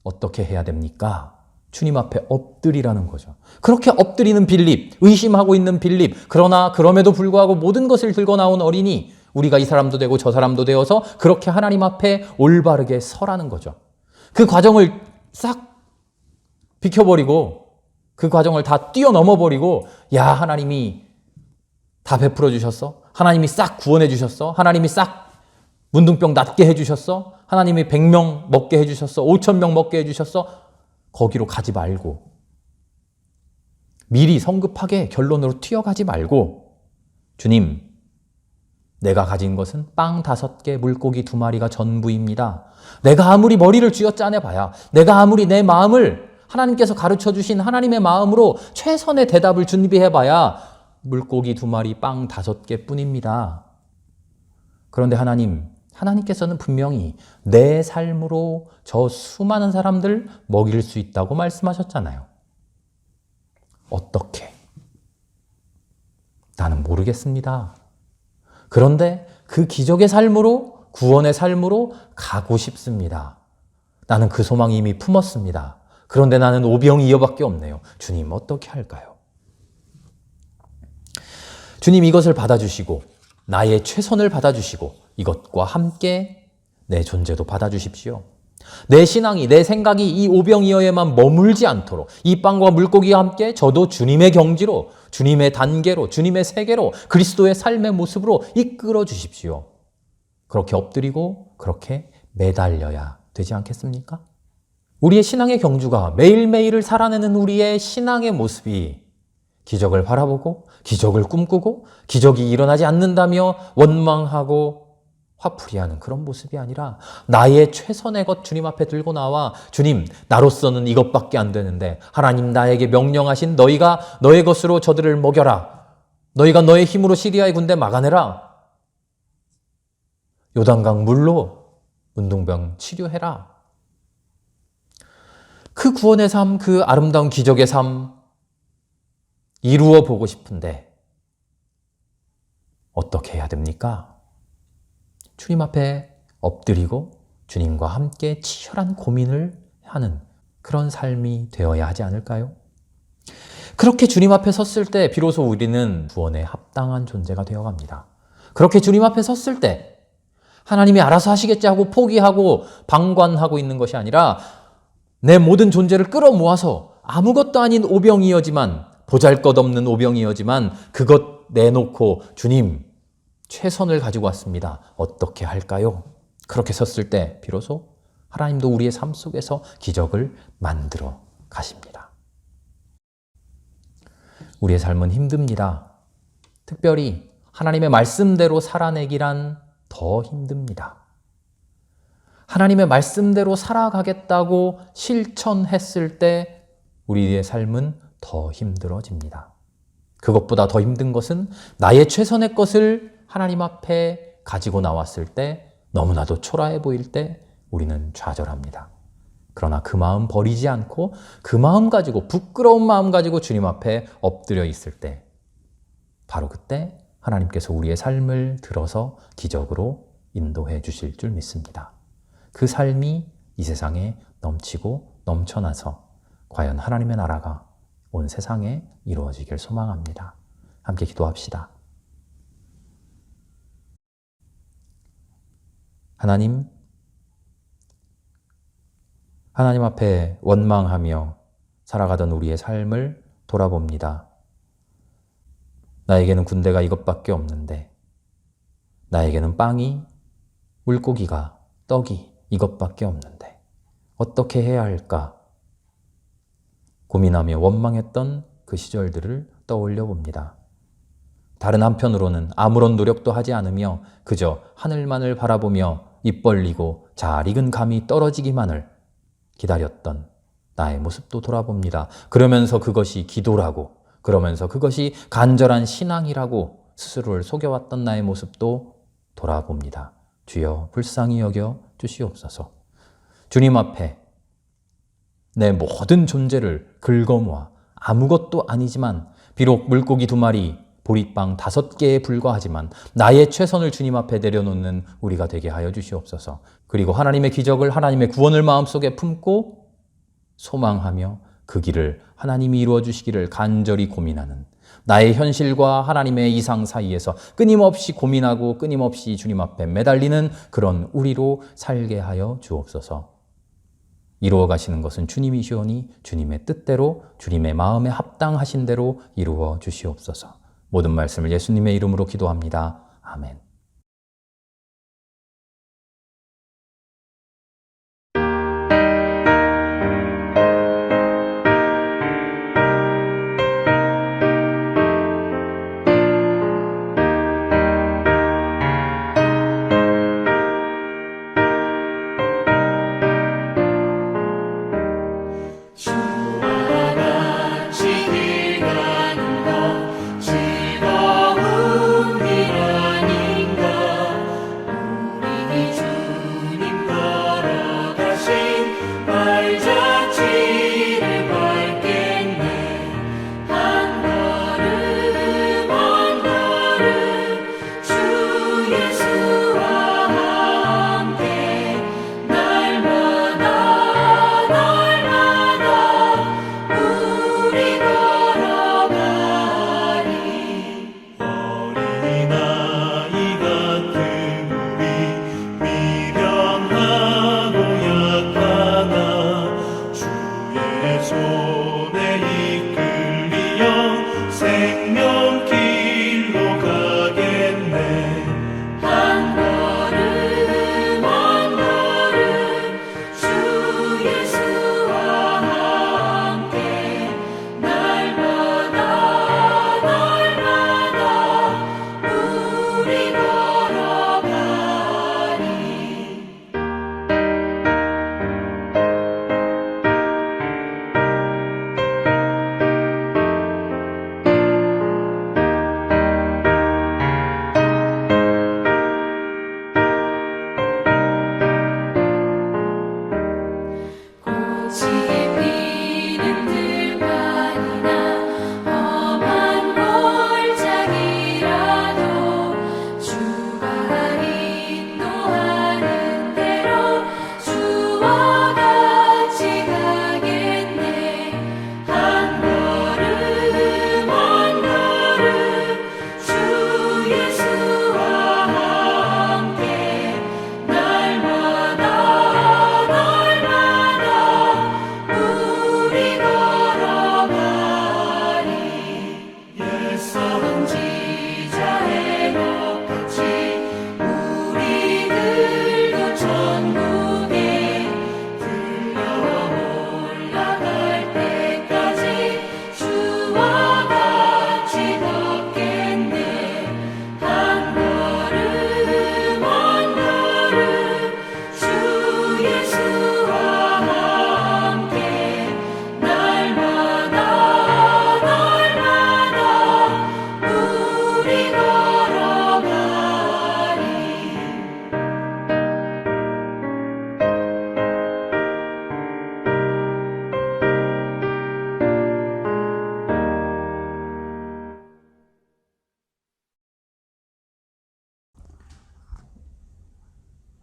[SPEAKER 1] 어떻게 해야 됩니까? 주님 앞에 엎드리라는 거죠. 그렇게 엎드리는 빌립, 의심하고 있는 빌립, 그러나 그럼에도 불구하고 모든 것을 들고 나온 어린이, 우리가 이 사람도 되고 저 사람도 되어서 그렇게 하나님 앞에 올바르게 서라는 거죠. 그 과정을 싹 비켜버리고 그 과정을 다 뛰어넘어버리고, 야, 하나님이 다 베풀어 주셨어? 하나님이 싹 구원해 주셨어? 하나님이 싹 문둥병 낫게 해주셨어? 하나님이 100명 먹게 해주셨어? 5,000명 먹게 해주셨어? 거기로 가지 말고, 미리 성급하게 결론으로 튀어가지 말고, 주님, 내가 가진 것은 빵 5개, 물고기 2마리가 전부입니다. 내가 아무리 머리를 쥐어 짜내봐야, 내가 아무리 내 마음을 하나님께서 가르쳐 주신 하나님의 마음으로 최선의 대답을 준비해봐야 물고기 2마리, 빵 5개 뿐입니다. 그런데 하나님께서는 분명히 내 삶으로 저 수많은 사람들 먹일 수 있다고 말씀하셨잖아요. 어떻게? 나는 모르겠습니다. 그런데 그 기적의 삶으로, 구원의 삶으로 가고 싶습니다. 나는 그 소망이 이미 품었습니다. 그런데 나는 오병이어밖에 없네요. 주님, 어떻게 할까요? 주님, 이것을 받아주시고 나의 최선을 받아주시고 이것과 함께 내 존재도 받아주십시오. 내 신앙이, 내 생각이 이 오병이어에만 머물지 않도록 이 빵과 물고기와 함께 저도 주님의 경지로, 주님의 단계로, 주님의 세계로, 그리스도의 삶의 모습으로 이끌어 주십시오. 그렇게 엎드리고 그렇게 매달려야 되지 않겠습니까? 우리의 신앙의 경주가, 매일매일을 살아내는 우리의 신앙의 모습이 기적을 바라보고 기적을 꿈꾸고 기적이 일어나지 않는다며 원망하고 화풀이하는 그런 모습이 아니라 나의 최선의 것 주님 앞에 들고 나와 주님, 나로서는 이것밖에 안 되는데 하나님 나에게 명령하신 너희가 너의 것으로 저들을 먹여라. 너희가 너의 힘으로 시리아의 군대 막아내라. 요단강 물로 문둥병 치료해라. 그 구원의 삶, 그 아름다운 기적의 삶 이루어 보고 싶은데 어떻게 해야 됩니까? 주님 앞에 엎드리고 주님과 함께 치열한 고민을 하는 그런 삶이 되어야 하지 않을까요? 그렇게 주님 앞에 섰을 때 비로소 우리는 구원에 합당한 존재가 되어갑니다. 그렇게 주님 앞에 섰을 때 하나님이 알아서 하시겠지 하고 포기하고 방관하고 있는 것이 아니라 내 모든 존재를 끌어모아서 아무것도 아닌 오병이어지만 보잘것없는 오병이어지만 그것 내놓고 주님 최선을 가지고 왔습니다. 어떻게 할까요? 그렇게 섰을 때 비로소 하나님도 우리의 삶 속에서 기적을 만들어 가십니다. 우리의 삶은 힘듭니다. 특별히 하나님의 말씀대로 살아내기란 더 힘듭니다. 하나님의 말씀대로 살아가겠다고 실천했을 때 우리의 삶은 더 힘들어집니다. 그것보다 더 힘든 것은 나의 최선의 것을 하나님 앞에 가지고 나왔을 때 너무나도 초라해 보일 때 우리는 좌절합니다. 그러나 그 마음 버리지 않고 그 마음 가지고 부끄러운 마음 가지고 주님 앞에 엎드려 있을 때 바로 그때 하나님께서 우리의 삶을 들어서 기적으로 인도해 주실 줄 믿습니다. 그 삶이 이 세상에 넘치고 넘쳐나서 과연 하나님의 나라가 온 세상에 이루어지길 소망합니다. 함께 기도합시다. 하나님 앞에 원망하며 살아가던 우리의 삶을 돌아봅니다. 나에게는 군대가 이것밖에 없는데, 나에게는 빵이, 물고기가, 떡이 이것밖에 없는데 어떻게 해야 할까? 고민하며 원망했던 그 시절들을 떠올려 봅니다. 다른 한편으로는 아무런 노력도 하지 않으며 그저 하늘만을 바라보며 입 벌리고 잘 익은 감이 떨어지기만을 기다렸던 나의 모습도 돌아봅니다. 그러면서 그것이 기도라고, 그러면서 그것이 간절한 신앙이라고 스스로를 속여왔던 나의 모습도 돌아봅니다. 주여 불쌍히 여겨 주시옵소서. 주님 앞에 내 모든 존재를 긁어모아 아무것도 아니지만 비록 물고기 2마리, 보리빵 5개에 불과하지만 나의 최선을 주님 앞에 내려놓는 우리가 되게 하여 주시옵소서. 그리고 하나님의 기적을, 하나님의 구원을 마음속에 품고 소망하며 그 길을 하나님이 이루어 주시기를 간절히 고민하는 나의 현실과 하나님의 이상 사이에서 끊임없이 고민하고 끊임없이 주님 앞에 매달리는 그런 우리로 살게 하여 주옵소서. 이루어 가시는 것은 주님이시오니 주님의 뜻대로 주님의 마음에 합당하신 대로 이루어 주시옵소서. 모든 말씀을 예수님의 이름으로 기도합니다. 아멘.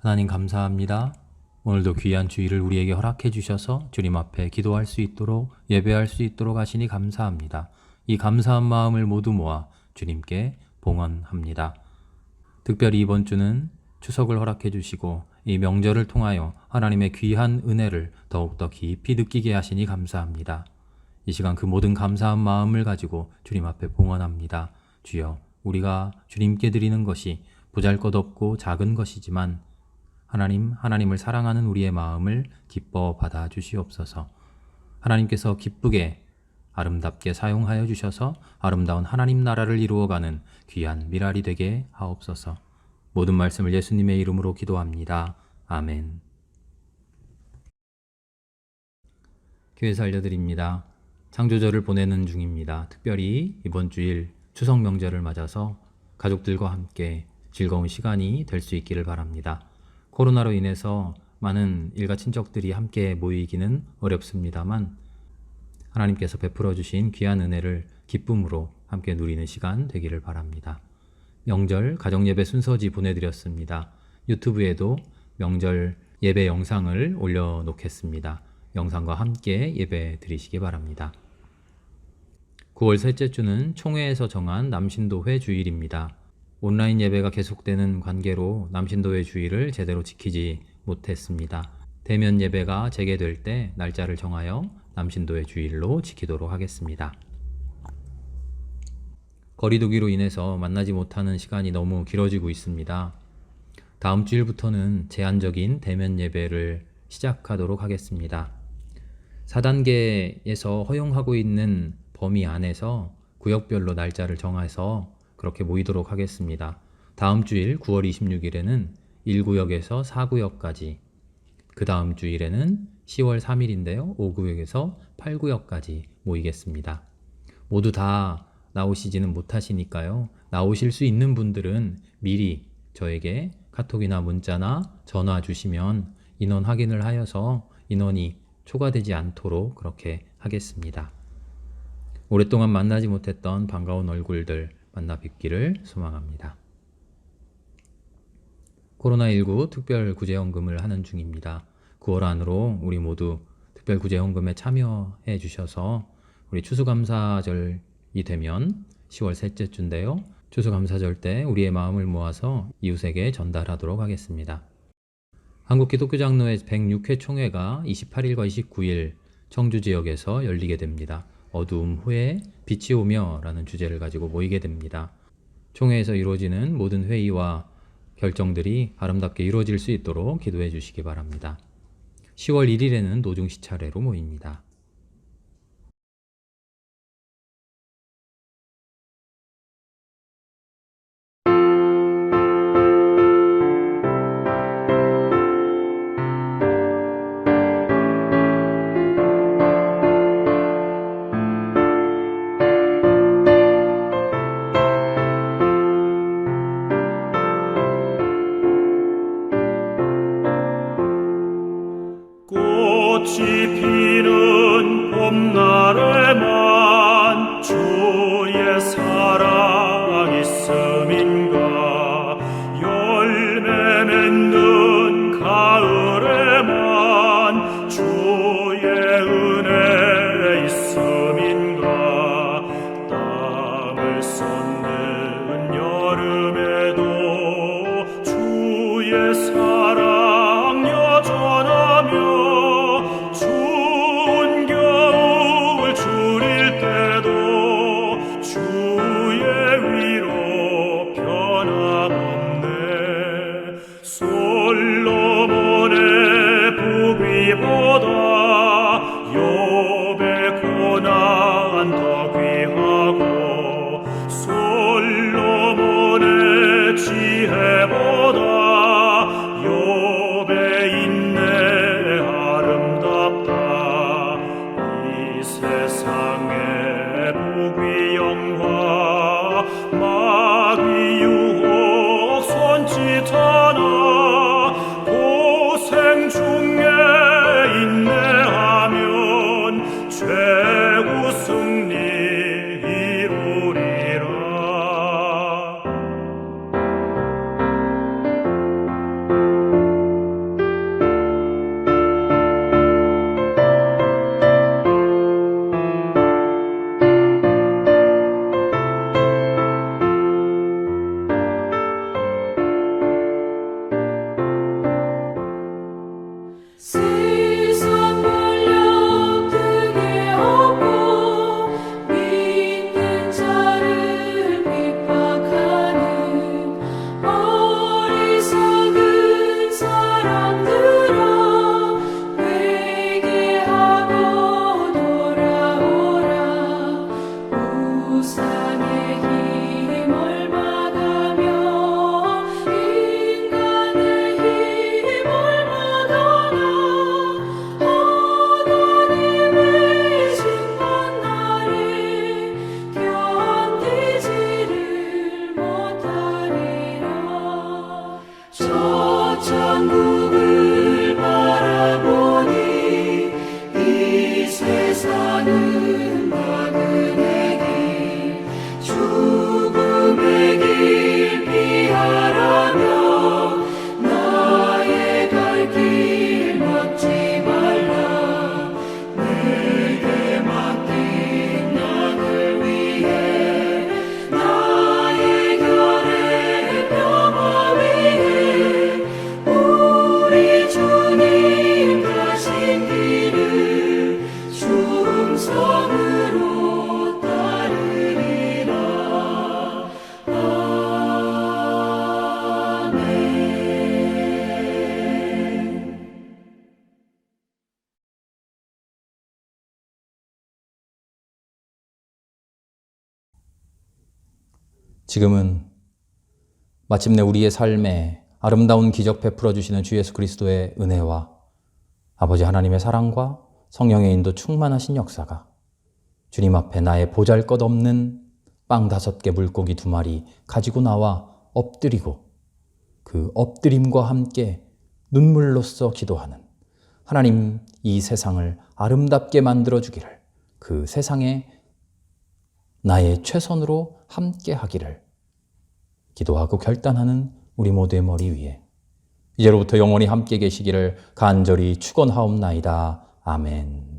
[SPEAKER 1] 하나님 감사합니다. 오늘도 귀한 주일을 우리에게 허락해 주셔서 주님 앞에 기도할 수 있도록 예배할 수 있도록 하시니 감사합니다. 이 감사한 마음을 모두 모아 주님께 봉헌합니다. 특별히 이번 주는 추석을 허락해 주시고 이 명절을 통하여 하나님의 귀한 은혜를 더욱더 깊이 느끼게 하시니 감사합니다. 이 시간 그 모든 감사한 마음을 가지고 주님 앞에 봉헌합니다. 주여, 우리가 주님께 드리는 것이 보잘것없고 작은 것이지만 하나님을 사랑하는 우리의 마음을 기뻐 받아 주시옵소서. 하나님께서 기쁘게 아름답게 사용하여 주셔서 아름다운 하나님 나라를 이루어가는 귀한 미랄이 되게 하옵소서. 모든 말씀을 예수님의 이름으로 기도합니다. 아멘. 교회에서 알려드립니다. 창조절을 보내는 중입니다. 특별히 이번 주일 추석 명절을 맞아서 가족들과 함께 즐거운 시간이 될 수 있기를 바랍니다. 코로나로 인해서 많은 일가 친척들이 함께 모이기는 어렵습니다만 하나님께서 베풀어 주신 귀한 은혜를 기쁨으로 함께 누리는 시간 되기를 바랍니다. 명절 가정예배 순서지 보내드렸습니다. 유튜브에도 명절 예배 영상을 올려놓겠습니다. 영상과 함께 예배 드리시기 바랍니다. 9월 셋째 주는 총회에서 정한 남신도회 주일입니다. 온라인 예배가 계속되는 관계로 남신도회 주일을 제대로 지키지 못했습니다. 대면 예배가 재개될 때 날짜를 정하여 남신도회 주일로 지키도록 하겠습니다. 거리두기로 인해서 만나지 못하는 시간이 너무 길어지고 있습니다. 다음 주일부터는 제한적인 대면 예배를 시작하도록 하겠습니다. 4단계에서 허용하고 있는 범위 안에서 구역별로 날짜를 정해서 그렇게 모이도록 하겠습니다. 다음 주일 9월 26일에는 1구역에서 4구역까지, 그 다음 주일에는 10월 3일인데요. 5구역에서 8구역까지 모이겠습니다. 모두 다 나오시지는 못하시니까요. 나오실 수 있는 분들은 미리 저에게 카톡이나 문자나 전화 주시면 인원 확인을 하여서 인원이 초과되지 않도록 그렇게 하겠습니다. 오랫동안 만나지 못했던 반가운 얼굴들 만나 뵙기를 소망합니다. 코로나19 특별구제헌금을 하는 중입니다. 9월 안으로 우리 모두 특별구제헌금에 참여해 주셔서 우리 추수감사절이 되면 10월 셋째 주인데요. 추수감사절 때 우리의 마음을 모아서 이웃에게 전달하도록 하겠습니다. 한국기독교장로회 106회 총회가 28일과 29일 청주 지역에서 열리게 됩니다. 어두움 후에 빛이 오며 라는 주제를 가지고 모이게 됩니다. 총회에서 이루어지는 모든 회의와 결정들이 아름답게 이루어질 수 있도록 기도해 주시기 바랍니다. 10월 1일에는 노중시 차례로 모입니다.
[SPEAKER 4] 꽃이 피는 봄날에만 주의 사랑 있음인가, 열매 맺는 가을에만 주의 은혜 있음인가, 땀을 쏟는 여름에도 주의 사랑 여전하며 추운 겨울 줄일 때도 주의 위로 변함없네. 솔로몬의 부귀보다 욥의 고난 더 귀하고, 솔로몬의 지혜보다 욥의 인내 아름답다. 이 세상의 부귀 영화 마귀 유혹 손짓하나 고생 중에 인내하면 최후 승리 이루리라. 영생으로 따르리라.
[SPEAKER 1] 지금은 마침내 우리의 삶에 아름다운 기적 베풀어 주시는 주 예수 그리스도의 은혜와 아버지 하나님의 사랑과 성령의 인도 충만하신 역사가 주님 앞에 나의 보잘것없는 빵 5개 물고기 2마리 가지고 나와 엎드리고 그 엎드림과 함께 눈물로써 기도하는 하나님 이 세상을 아름답게 만들어 주기를, 그 세상에 나의 최선으로 함께 하기를 기도하고 결단하는 우리 모두의 머리 위에 이제로부터 영원히 함께 계시기를 간절히 축원하옵나이다. 아멘.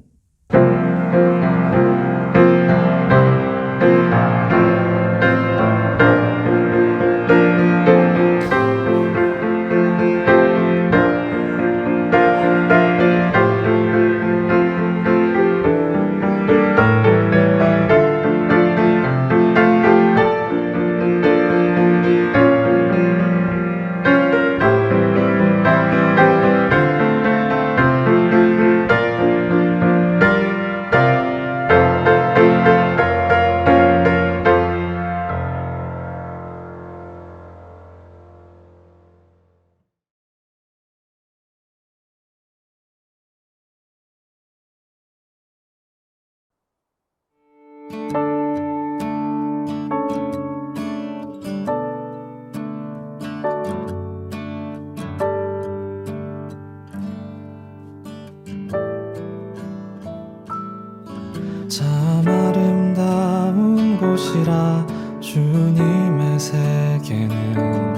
[SPEAKER 3] 참 아름다운 곳이라 주님의 세계는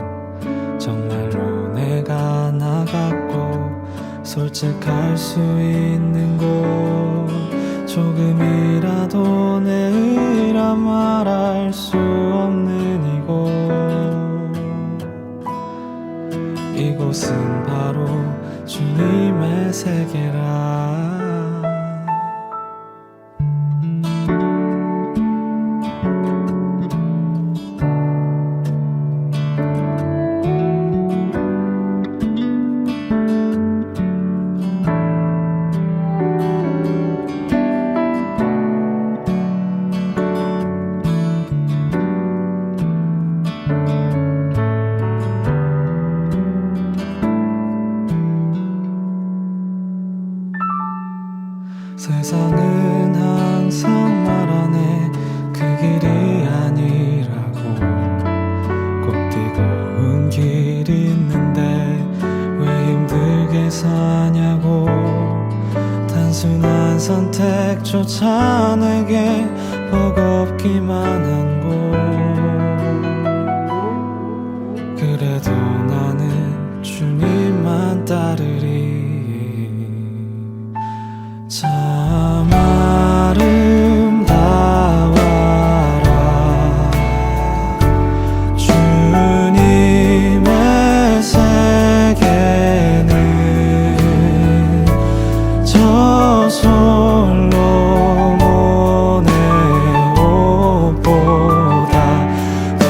[SPEAKER 3] 정말로 내가 나갔고 솔직할 수 있는 곳, 조금이라도 내 의라 말할 수 없는 이곳은 바로 주님의 세계라. 세상은 항상 말하네 그 길이 아니라고. 꼭 뜨거운 길이 있는데 왜 힘들게 사냐고. 단순한 선택조차 내게 버겁기만 한 곳. 그래도 나는 주님만 따르리. 참 아름다워라 주님의 세계는 저 솔로몬의 옷보다 더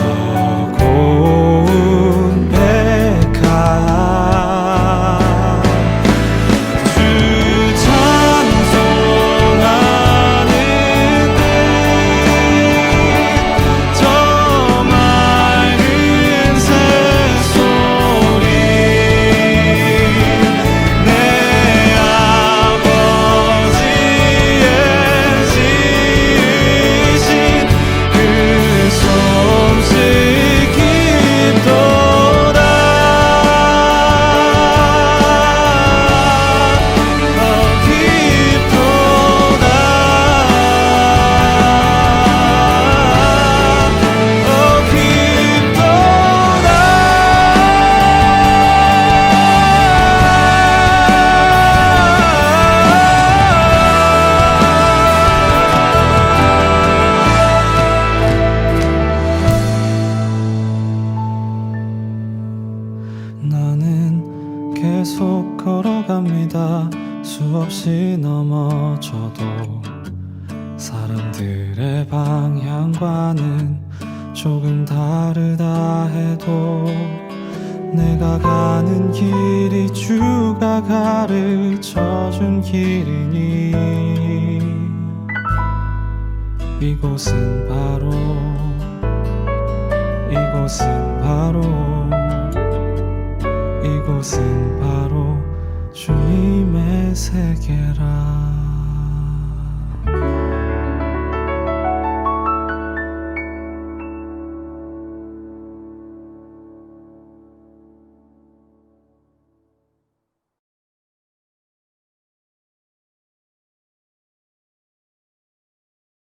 [SPEAKER 3] 고운 백합. 사람들의 방향과는 조금 다르다 해도 내가 가는 길이 주가 가르쳐준 길이니 이곳은 바로 이곳은 바로 주님의 세계라.